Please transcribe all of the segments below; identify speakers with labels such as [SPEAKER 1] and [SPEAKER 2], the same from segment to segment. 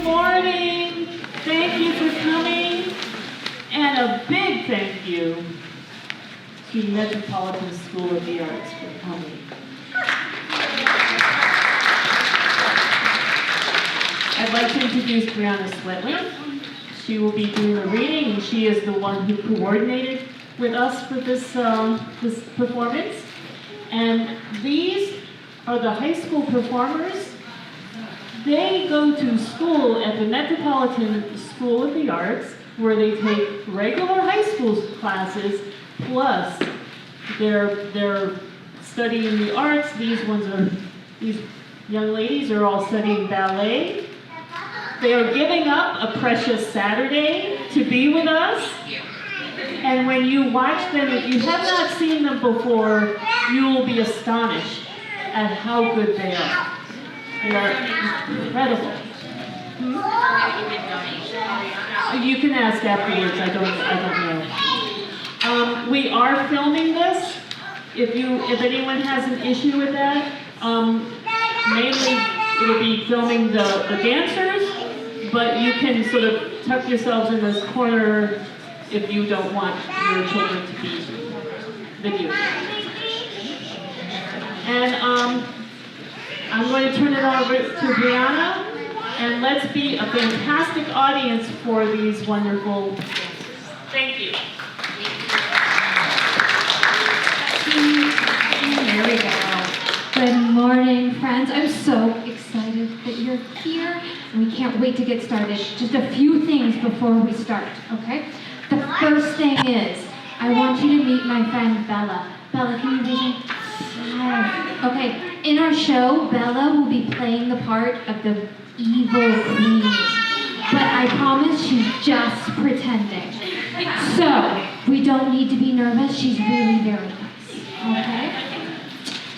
[SPEAKER 1] morning. Thank you for coming. And a big thank you to Metropolitan School of the Arts for coming. I'd like to introduce Brianna Sweatland. She will be doing the reading, and she is the one who coordinated with us for this performance. And these are the high school performers. They go to school at the Metropolitan School of the Arts, where they take regular high school classes, plus they're studying the arts. These young ladies are all studying ballet. They are giving up a precious Saturday to be with us. And when you watch them, if you have not seen them before, you will be astonished at how good they are. They are incredible. You can ask afterwards. I don't know. We are filming this. If anyone has an issue with that, mainly it'll be filming the dancers, but you can sort of tuck yourselves in this corner if you don't want your children to be videotaped. And I'm going to turn it over to Brianna, and let's be a fantastic audience for these wonderful. Thank you.
[SPEAKER 2] There we go. Good morning, friends. I'm so excited that you're here, and we can't wait to get started. Just a few things before we start, okay? The first thing is, I want you to meet my friend Bella. Bella, can you vision? Okay, in our show, Bella will be playing the part of the evil queen. But I promise she's just pretending. So, we don't need to be nervous. She's really very nice, okay?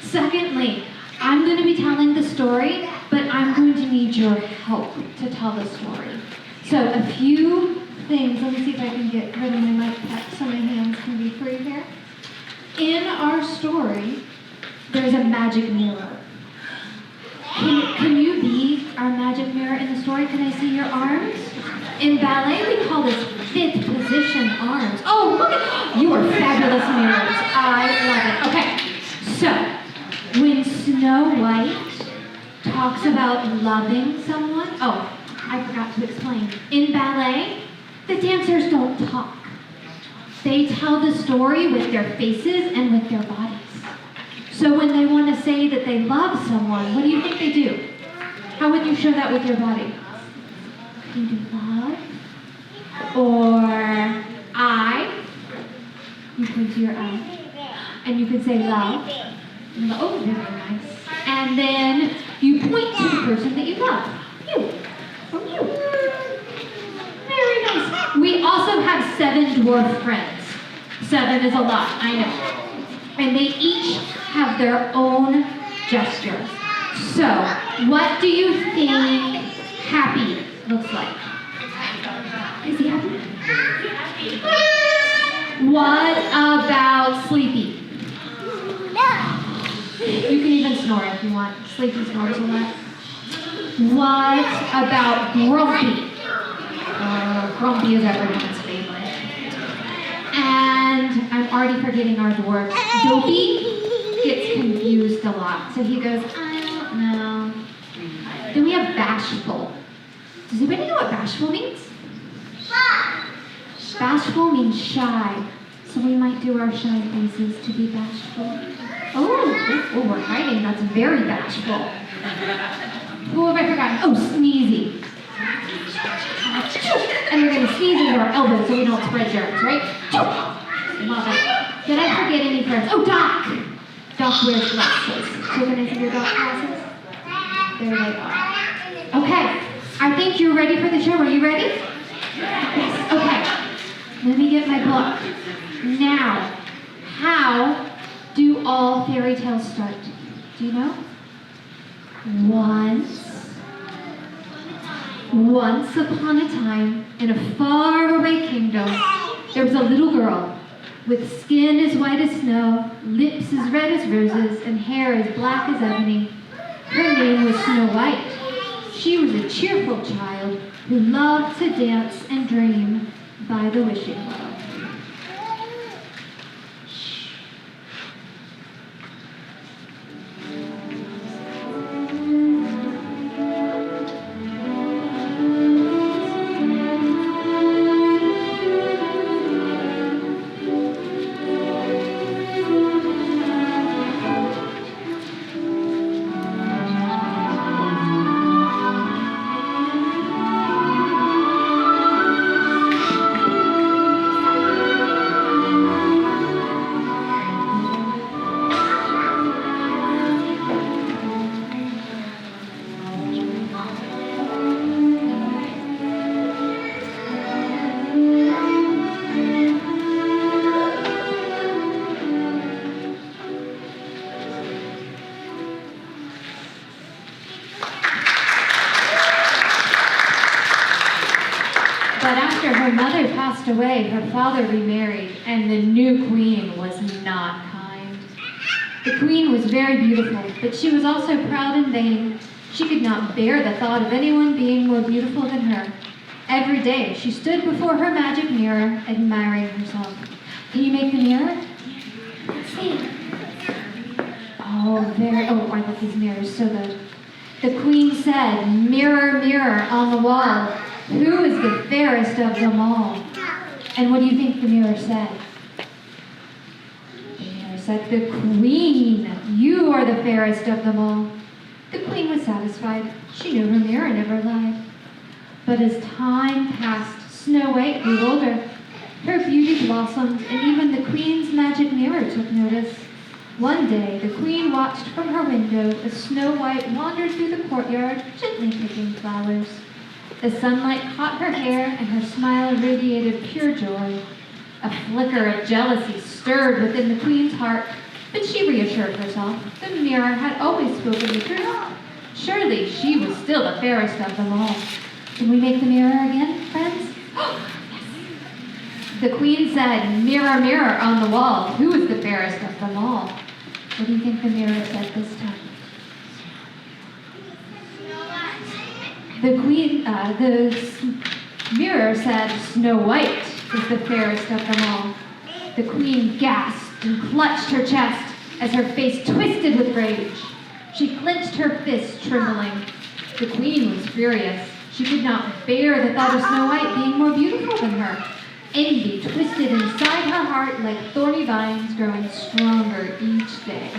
[SPEAKER 2] Secondly, I'm going to be telling the story, but I'm going to need your help to tell the story. So, a few things. Let me see if I can get rid of my mic pack so my hands can be free here. In our story, there's a magic mirror. Can you be our magic mirror in the story? Can I see your arms? In ballet, we call this fifth position arms. Oh, look at you are fabulous mirrors. I love it. Okay, so when Snow White talks about loving someone, oh, I forgot to explain. In ballet, the dancers don't talk. They tell the story with their faces and with their bodies. So when they want to say that they love someone, what do you think they do? How would you show that with your body? You do love, or I. You point to your eye, and you could say love. And go, oh, very nice. And then you point to the person that you love. You, from you. Very nice. We also have 7 dwarf friends. 7 is a lot, I know. And they each have their own gestures. So, what do you think happy looks like? Is he happy? What about sleepy? You can even snore if you want. Sleepy snores a lot. What about grumpy? Grumpy is everyone's favorite. And I'm already forgetting our dwarf. Dopey gets confused a lot. So he goes, I don't know. Then we have bashful. Does anybody know what bashful means? Bashful means shy. So we might do our shy faces to be bashful. Oh, we're hiding. That's very bashful. Who have I forgotten? Oh, sneezy. And we're going to sneeze into our elbows so we don't spread germs, right? Love it. Did I forget any friends? Oh, Doc! Doc wears glasses. So can I see your Doc glasses? There they are. Okay, I think you're ready for the show. Are you ready? Yes. Okay, let me get my book. Now, how do all fairy tales start? Do you know? Once upon a time, in a faraway kingdom, there was a little girl with skin as white as snow, lips as red as roses, and hair as black as ebony. Her name was Snow White. She was a cheerful child who loved to dance and dream by the wishing well. But after her mother passed away, her father remarried, and the new queen was not kind. The queen was very beautiful, but she was also proud and vain. She could not bear the thought of anyone being more beautiful than her. Every day, she stood before her magic mirror, admiring herself. Can you make the mirror? Let's see. Oh, I love these mirrors so good. The queen said, "Mirror, mirror on the wall, who is the fairest of them all?" And what do you think the mirror said? The mirror said, "The queen, you are the fairest of them all." The queen was satisfied. She knew her mirror never lied. But as time passed, Snow White grew older. Her beauty blossomed, and even the queen's magic mirror took notice. One day, the queen watched from her window as Snow White wandered through the courtyard, gently picking flowers. The sunlight caught her hair, and her smile radiated pure joy. A flicker of jealousy stirred within the queen's heart, but she reassured herself. The mirror had always spoken the truth. Surely she was still the fairest of them all. Can we make the mirror again, friends? Yes. The queen said, "Mirror, mirror on the wall, who is the fairest of them all?" What do you think the mirror said this time? The mirror said, "Snow White is the fairest of them all." The queen gasped and clutched her chest as her face twisted with rage. She clenched her fists, trembling. The queen was furious. She could not bear the thought of Snow White being more beautiful than her. Envy twisted inside her heart like thorny vines growing stronger each day.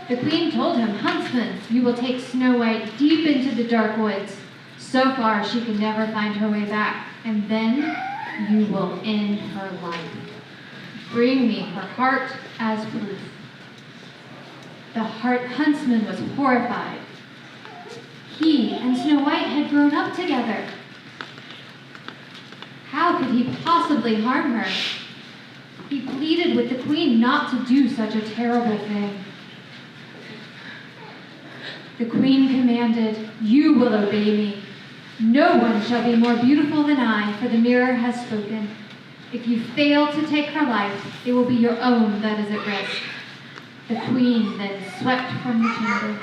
[SPEAKER 2] The queen told him, "Huntsman, you will take Snow White deep into the dark woods. So far she can never find her way back, and then you will end her life. Bring me her heart as proof." The huntsman was horrified. He and Snow White had grown up together. How could he possibly harm her? He pleaded with the queen not to do such a terrible thing. The queen commanded, "You will obey me. No one shall be more beautiful than I, for the mirror has spoken. If you fail to take her life, it will be your own that is at risk." The queen then swept from the chamber.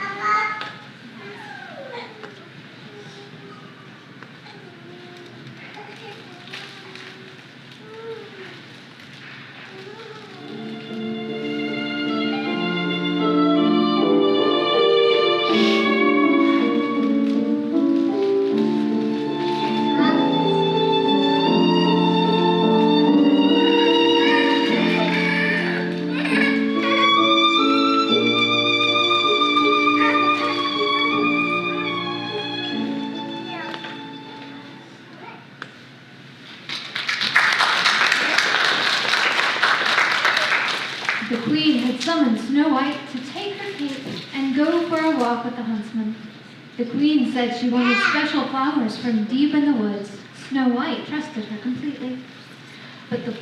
[SPEAKER 2] queen had summoned Snow White to take her cape and go for a walk with the huntsman. The queen said she wanted special flowers from deep in the woods. Snow White trusted her completely. But the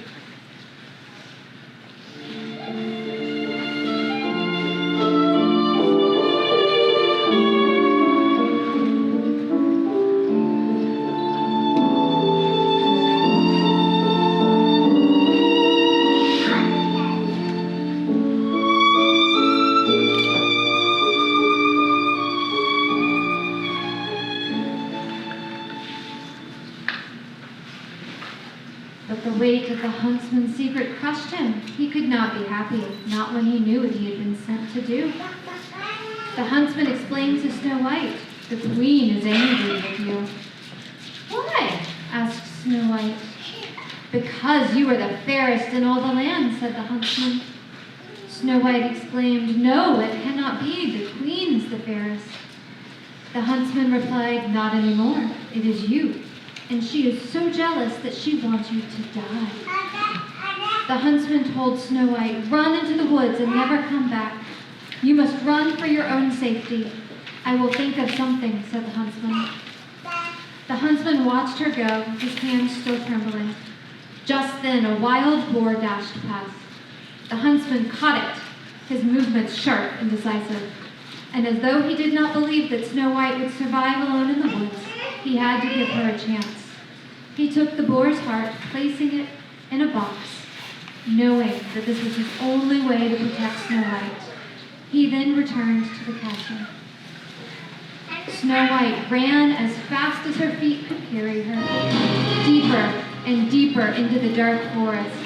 [SPEAKER 2] weight of the huntsman's secret crushed him. He could not be happy, not when he knew what he had been sent to do. The huntsman explained to Snow White, "The queen is angry with you." "Why?" asked Snow White. "Because you are the fairest in all the land," said the huntsman. Snow White exclaimed, "No, it cannot be. The queen is the fairest." The huntsman replied, "Not anymore. It is you. And she is so jealous that she wants you to die." The huntsman told Snow White, "Run into the woods and never come back. You must run for your own safety." "I will think of something," said the huntsman. The huntsman watched her go, his hands still trembling. Just then a wild boar dashed past. The huntsman caught it, his movements sharp and decisive. And as though he did not believe that Snow White would survive alone in the woods, he had to give her a chance. He took the boar's heart, placing it in a box, knowing that this was his only way to protect Snow White. He then returned to the castle. Snow White ran as fast as her feet could carry her, deeper and deeper into the dark forest.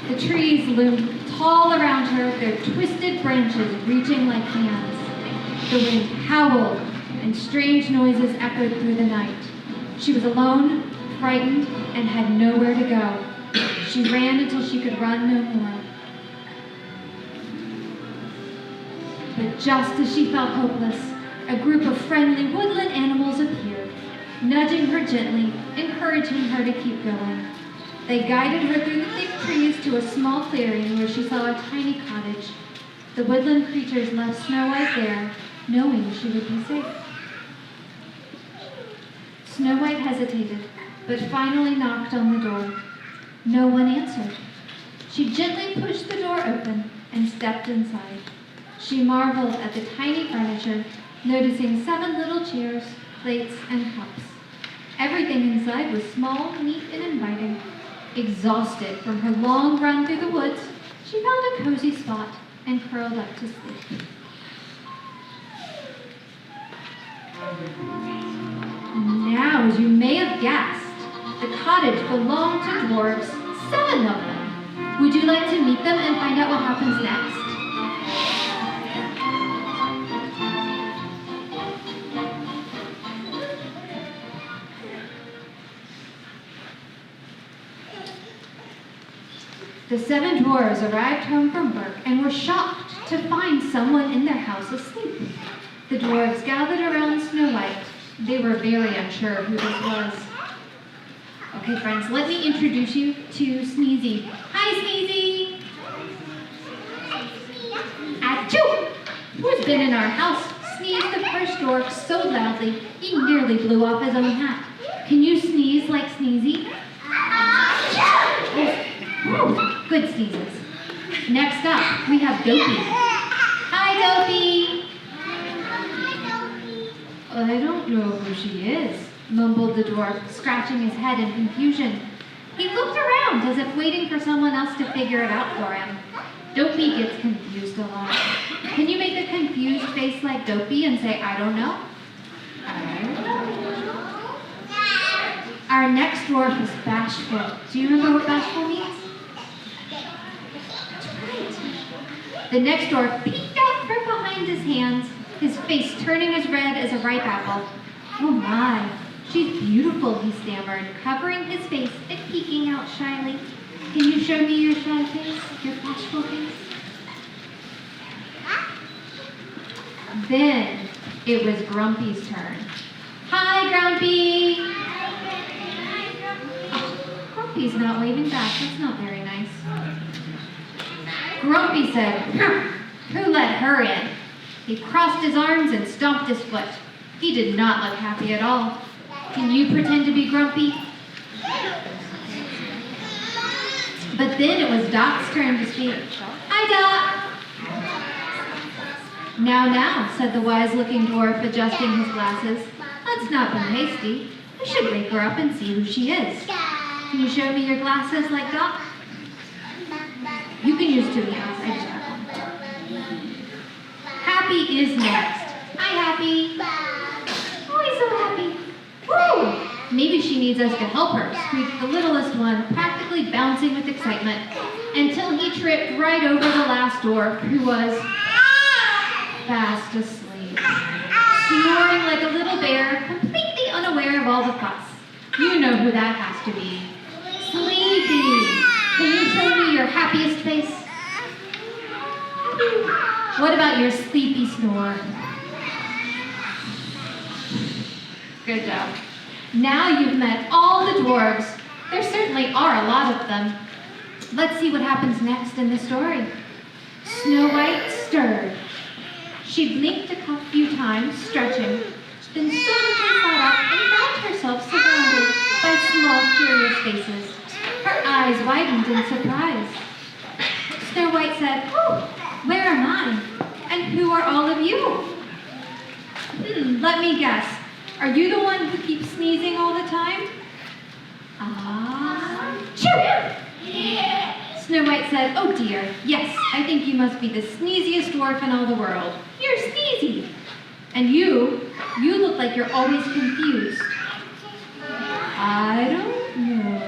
[SPEAKER 2] The trees loomed tall around her, their twisted branches reaching like hands. The wind howled, and strange noises echoed through the night. She was alone, frightened, and had nowhere to go. She ran until she could run no more. But just as she felt hopeless, a group of friendly woodland animals appeared, nudging her gently, encouraging her to keep going. They guided her through the thick trees to a small clearing where she saw a tiny cottage. The woodland creatures left Snow White there, knowing she would be safe. Snow White hesitated, but finally knocked on the door. No one answered. She gently pushed the door open and stepped inside. She marveled at the tiny furniture, noticing 7 little chairs, plates, and cups. Everything inside was small, neat, and inviting. Exhausted from her long run through the woods, she found a cozy spot and curled up to sleep. Now, as you may have guessed, the cottage belonged to dwarves, 7 of them. Would you like to meet them and find out what happens next? The 7 dwarves arrived home from work and were shocked to find someone in their house asleep. The dwarves gathered around Snow White. They were very unsure who this was. Okay, friends, let me introduce you to Sneezy. Hi, Sneezy! Achoo! Who's been in our house? Sneezed the first dwarf so loudly, he nearly blew off his own hat. Can you sneeze like Sneezy? Oh, good sneezes. Next up, we have Dopey. Hi, Dopey! I don't know who she is, mumbled the dwarf, scratching his head in confusion. He looked around as if waiting for someone else to figure it out for him. Dopey gets confused a lot. Can you make a confused face like Dopey and say, I don't know? I don't know. Our next dwarf is Bashful. Do you remember what Bashful means? That's right. The next dwarf peeked out from behind his hands, his face turning as red as a ripe apple. Oh my, she's beautiful, he stammered, covering his face and peeking out shyly. Can you show me your shy face, your bashful face? Then it was Grumpy's turn. Hi, Grumpy! Oh, Grumpy's not waving back. That's not very nice. Grumpy said, "Who let her in?" He crossed his arms and stomped his foot. He did not look happy at all. Can you pretend to be grumpy? But then it was Doc's turn to speak. "Hi, Doc." Now, said the wise-looking dwarf, adjusting his glasses. "Let's not be hasty. We should wake her up and see who she is. Can you show me your glasses like Doc?" You can use two hands. I just have one. Happy is next. Hi, Happy. Oh, he's so happy. Woo! Maybe she needs us to help her, squeaked the littlest one, practically bouncing with excitement, until he tripped right over the last dwarf, who was fast asleep, snoring like a little bear, completely unaware of all the fuss. You know who that has to be. Sleepy. Can you show me your happiest face? What about your sleepy snore? Good job. Now you've met all the dwarves. There certainly are a lot of them. Let's see what happens next in the story. Snow White stirred. She blinked a few times, stretching, then suddenly sat up and found herself surrounded by small, curious faces. Her eyes widened in surprise. Snow White said, "Oh, where am I? And who are all of you?" Let me guess. Are you the one who keeps sneezing all the time? Yeah. Snow White said, "Oh dear, yes, I think you must be the sneeziest dwarf in all the world. You're sneezy. And you look like you're always confused." "I don't know."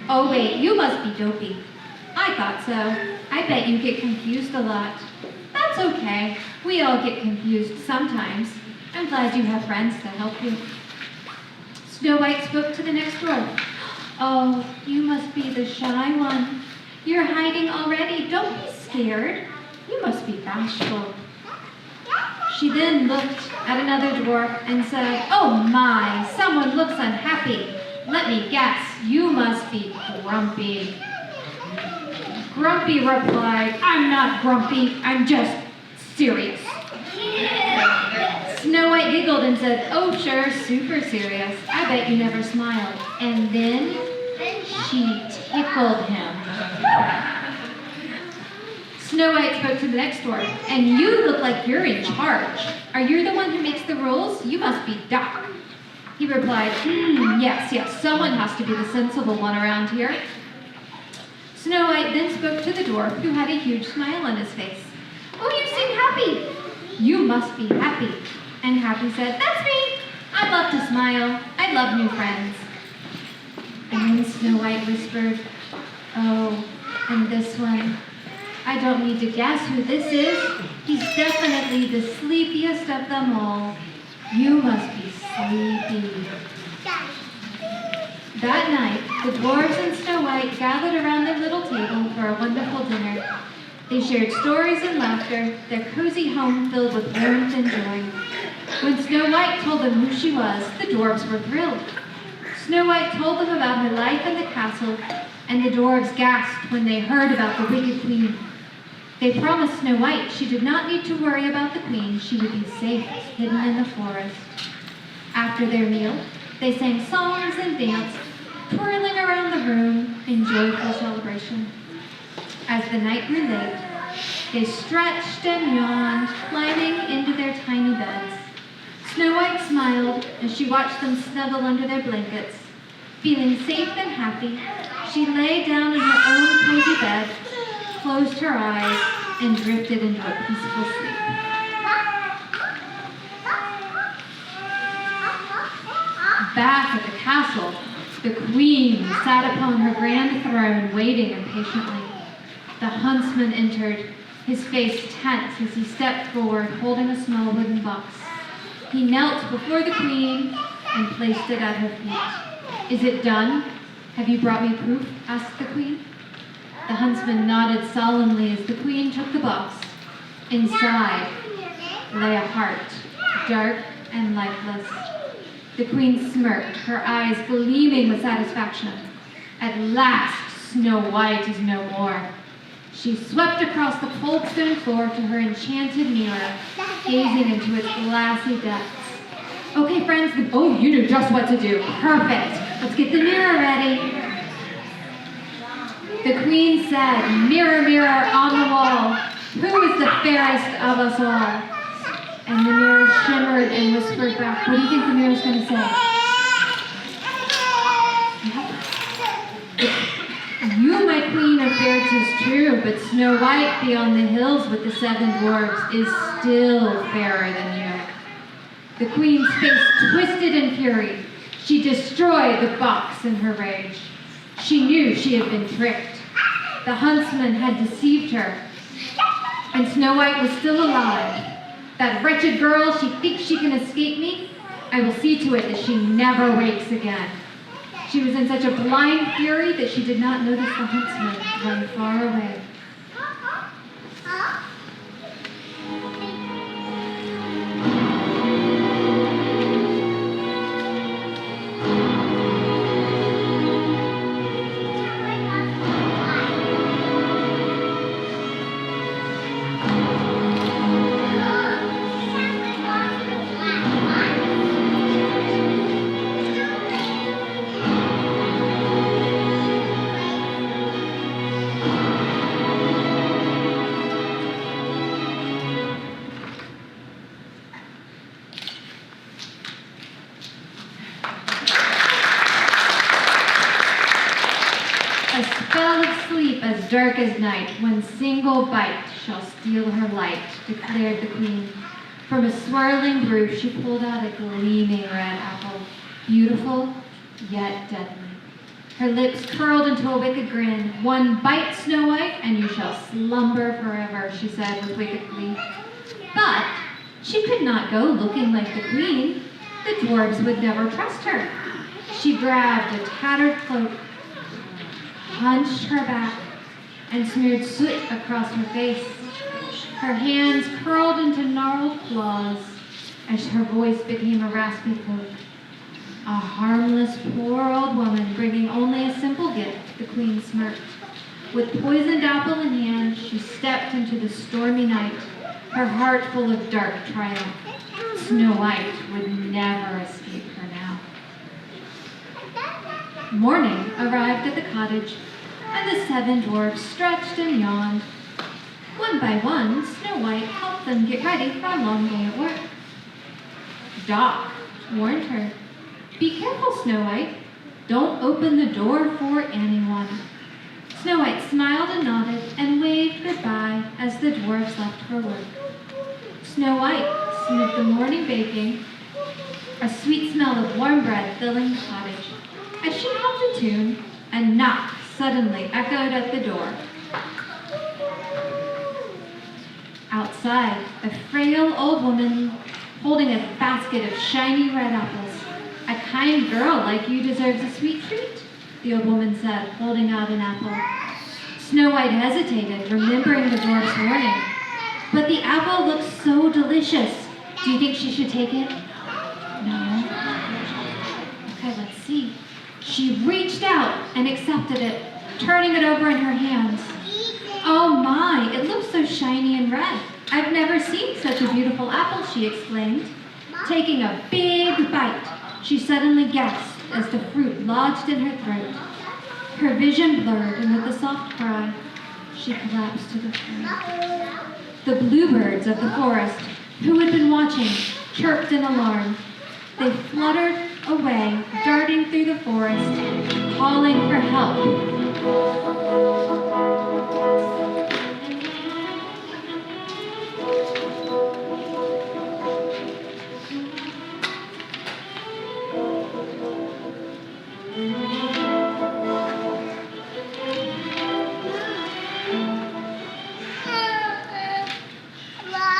[SPEAKER 2] "Oh wait, you must be dopey." "I thought so. I bet you get confused a lot." "That's okay. We all get confused sometimes. I'm glad you have friends to help you." Snow White spoke to the next dwarf. "Oh, you must be the shy one. You're hiding already. Don't be scared. You must be bashful." She then looked at another dwarf and said, "Oh my, someone looks unhappy. Let me guess, you must be grumpy." Grumpy replied, "I'm not grumpy, I'm just serious." Snow White giggled and said, "Oh sure, super serious. I bet you never smiled." And then she tickled him. Snow White spoke to the next dwarf. "And you look like you're in charge. Are you the one who makes the rules? You must be Doc." He replied, yes, someone has to be the sensible one around here." Snow White then spoke to the dwarf, who had a huge smile on his face. "Oh, you seem happy. You must be happy." And Happy said, "That's me. I love to smile. I love new friends." And then Snow White whispered, "Oh, and this one. I don't need to guess who this is. He's definitely the sleepiest of them all. You must be sleepy." That night, the dwarves and Snow White gathered around their little table for a wonderful dinner. They shared stories and laughter, their cozy home filled with warmth and joy. When Snow White told them who she was, the dwarves were thrilled. Snow White told them about her life in the castle, and the dwarves gasped when they heard about the wicked queen. They promised Snow White she did not need to worry about the queen. She would be safe, hidden in the forest. After their meal, they sang songs and danced, twirling around the room in joyful celebration. As the night grew late, they stretched and yawned, climbing into their tiny beds. Snow White smiled as she watched them snuggle under their blankets. Feeling safe and happy, she lay down in her own cozy bed, closed her eyes, and drifted into a peaceful sleep. Back at the castle, the queen sat upon her grand throne, waiting impatiently. The huntsman entered, his face tense as he stepped forward, holding a small wooden box. He knelt before the queen and placed it at her feet. "Is it done? Have you brought me proof?" asked the queen. The huntsman nodded solemnly as the queen took the box. Inside lay a heart, dark and lifeless. The queen smirked, her eyes gleaming with satisfaction. "At last, Snow White is no more." She swept across the cold stone floor to her enchanted mirror, gazing into its glassy depths. Okay, friends, oh, you knew just what to do. Perfect. Let's get the mirror ready. The queen said, "Mirror, mirror on the wall, who is the fairest of us all?" And the mirror shimmered and whispered back, "What do you think the mirror's going to say?" "You, my queen, are fair, 'tis true, but Snow White beyond the hills with the 7 dwarfs is still fairer than you." The queen's face twisted in fury. She destroyed the box in her rage. She knew she had been tricked. The huntsman had deceived her, and Snow White was still alive. "That wretched girl, she thinks she can escape me. I will see to it that she never wakes again." She was in such a blind fury that she did not notice the huntsman run far away. A spell of sleep as dark as night, one single bite shall steal her light, declared the queen. From a swirling roof she pulled out a gleaming red apple, beautiful yet deadly. Her lips curled into a wicked grin. "One bite, Snow White, and you shall slumber forever," she said with wicked glee. But she could not go looking like the queen. The dwarves would never trust her. She grabbed a tattered cloak, hunched her back, and smeared soot across her face. Her hands curled into gnarled claws as her voice became a raspy croak. "A harmless, poor old woman bringing only a simple gift," the queen smirked. With poisoned apple in hand, she stepped into the stormy night, her heart full of dark triumph. Snow White would never escape her now. Morning arrived at the cottage, and the 7 dwarfs stretched and yawned. One by one, Snow White helped them get ready for a long day at work. Doc warned her, "Be careful, Snow White. Don't open the door for anyone." Snow White smiled and nodded and waved goodbye as the dwarfs left for work. Snow White sniffed the morning baking, a sweet smell of warm bread filling the cottage. As she hummed a tune, a knock suddenly echoed at the door. Outside, a frail old woman holding a basket of shiny red apples. "A kind girl like you deserves a sweet treat," the old woman said, holding out an apple. Snow White hesitated, remembering the dwarf's warning. "But the apple looks so delicious. Do you think she should take it?" "No." "Okay, let's see." She reached out and accepted it, turning it over in her hands. "Oh my, it looks so shiny and red. I've never seen such a beautiful apple," she exclaimed. Taking a big bite, she suddenly gasped as the fruit lodged in her throat. Her vision blurred, and with a soft cry, she collapsed to the floor. The bluebirds of the forest, who had been watching, chirped in alarm. They fluttered away, darting through the forest, calling for help.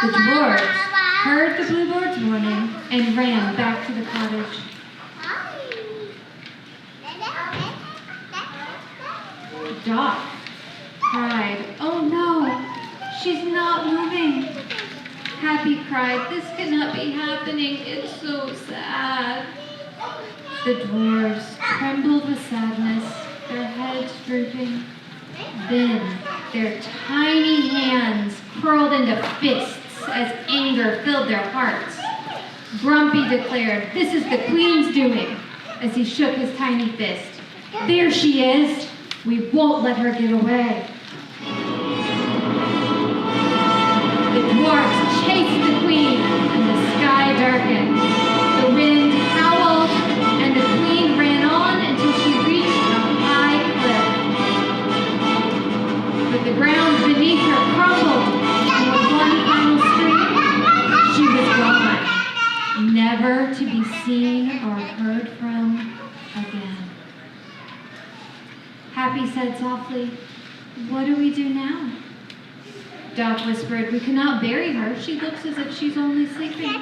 [SPEAKER 2] The dwarves heard the bluebirds' warning and ran back to the cottage. Doc cried, "Oh no, she's not moving." Happy cried, "This cannot be happening, it's so sad." The dwarves trembled with sadness, their heads drooping. Then Their tiny hands curled into fists as anger filled their hearts. Grumpy declared, "This is the Queen's doing," as he shook his tiny fist. "There she is. We won't let her get away." The dwarfs chased the Queen, and the sky darkened. The wind howled, and the Queen ran on until she reached a high cliff. But the ground beneath her crumbled, and with one final scream, she was gone, never to be seen or heard from again. Happy said softly, "What do we do now?" Doc whispered, "We cannot bury her. She looks as if she's only sleeping."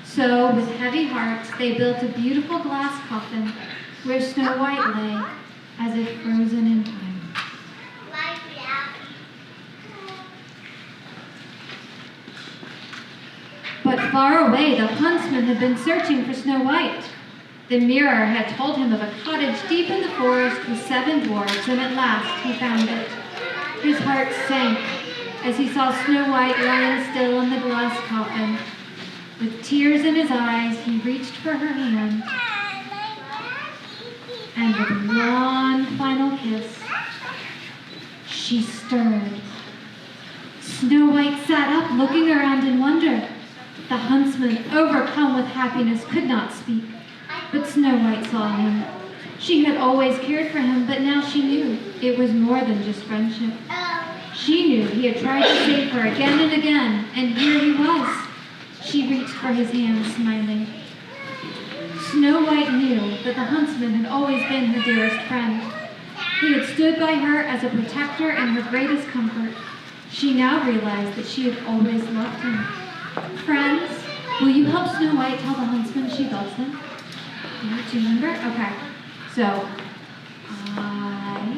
[SPEAKER 2] So, with heavy hearts, they built a beautiful glass coffin where Snow White lay, as if frozen in time. But far away, the huntsman had been searching for Snow White. The mirror had told him of a cottage deep in the forest with 7 dwarves, and at last he found it. His heart sank as he saw Snow White lying still in the glass coffin. With tears in his eyes, he reached for her hand, and with one final kiss, she stirred. Snow White sat up, looking around in wonder. The huntsman, overcome with happiness, could not speak, but Snow White saw him. She had always cared for him, but now she knew it was more than just friendship. She knew he had tried to save her again and again, and here he was. She reached for his hand, smiling. Snow White knew that the huntsman had always been her dearest friend. He had stood by her as a protector and her greatest comfort. She now realized that she had always loved him. Friends, will you help Snow White tell the huntsman she loves him? Yeah, do you remember? Okay. So, I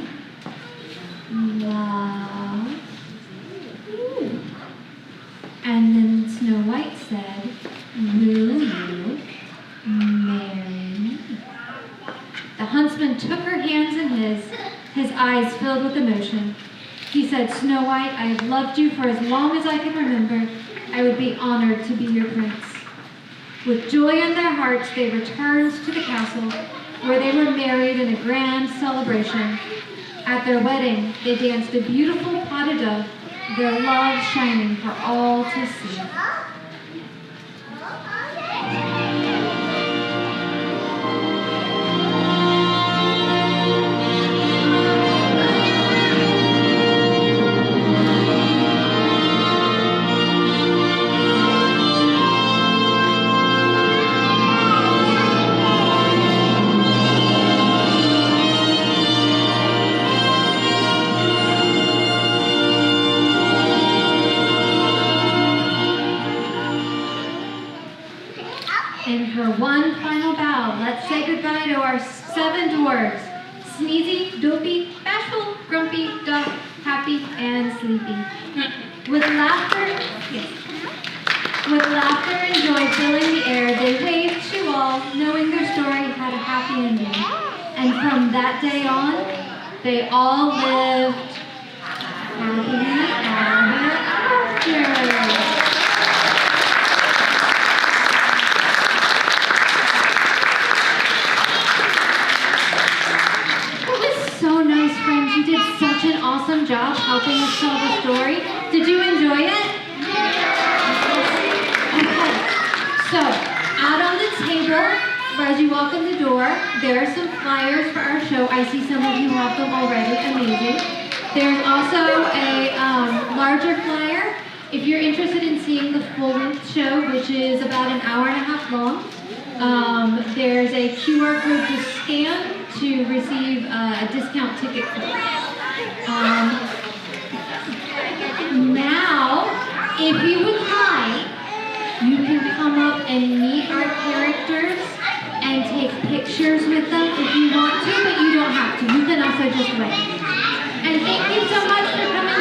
[SPEAKER 2] love you. And then Snow White said, "Will you marry me?" The huntsman took her hands in his eyes filled with emotion. He said, "Snow White, I have loved you for as long as I can remember. I would be honored to be your prince." With joy in their hearts, they returned to the castle, where they were married in a grand celebration. At their wedding, they danced a beautiful pas de deux, their love shining for all to see. And for one final bow, let's say goodbye to our 7 dwarves. Sneezy, dopey, bashful, grumpy, duck, happy, and sleepy. With laughter and joy filling the air, they waved to all, knowing their story had a happy ending. And from that day on, they all lived happily ever after. You did such an awesome job helping us tell the story. Did you enjoy it? Okay. So, out on the table, as you walk in the door, there are some flyers for our show. I see some of you have them already. Amazing. There's also a larger flyer. If you're interested in seeing the full-length show, which is about an hour and a half long, there's a QR code to scan to receive a discount ticket code. Now, if you would like, you can come up and meet our characters and take pictures with them if you want to, but you don't have to. You can also just wait. And thank you so much for coming